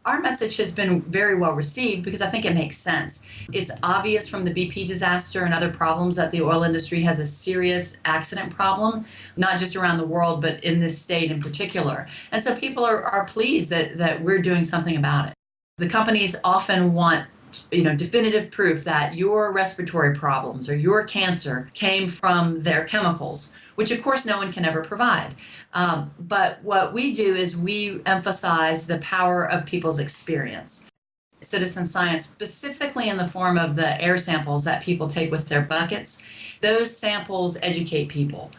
Our message has been very well received because I think it makes sense. It's obvious from the BP disaster and other problems that the oil industry has a serious accident problem, not just around the world, but in this state in particular. And so people are pleased that we're doing something about it. The companies often want definitive proof that your respiratory problems or your cancer came from their chemicals, which of course no one can ever provide. But what we do is we emphasize the power of people's experience. Citizen science, specifically in the form of the air samples that people take with their buckets, those samples educate people.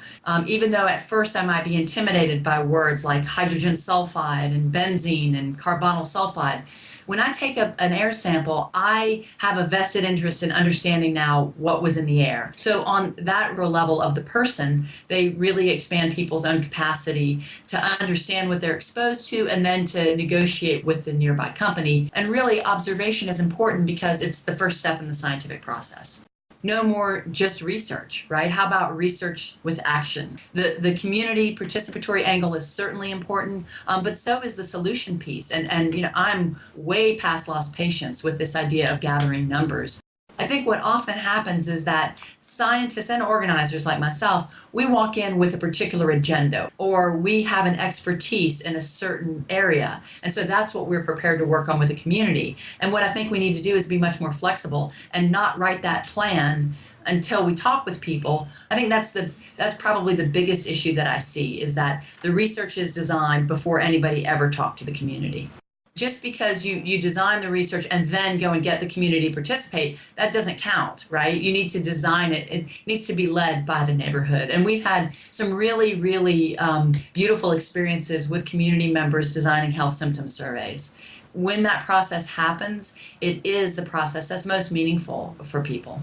Even though at first I might be intimidated by words like hydrogen sulfide and benzene and carbonyl sulfide, when I take an air sample, I have a vested interest in understanding now what was in the air. So on that real level of the person, they really expand people's own capacity to understand what they're exposed to and then to negotiate with the nearby company. And really, observation is important because it's the first step in the scientific process. No more just research, right? How about research with action? The community participatory angle is certainly important, but so is the solution piece. And I'm way past lost patience with this idea of gathering numbers. I think what often happens is that scientists and organizers like myself, we walk in with a particular agenda, or we have an expertise in a certain area. And so that's what we're prepared to work on with the community. And what I think we need to do is be much more flexible and not write that plan until we talk with people. I think that's probably the biggest issue that I see, is that the research is designed before anybody ever talked to the community. Just because you design the research and then go and get the community to participate, that doesn't count, right? You need to design it. It needs to be led by the neighborhood. And we've had some really, really beautiful experiences with community members designing health symptom surveys. When that process happens, it is the process that's most meaningful for people.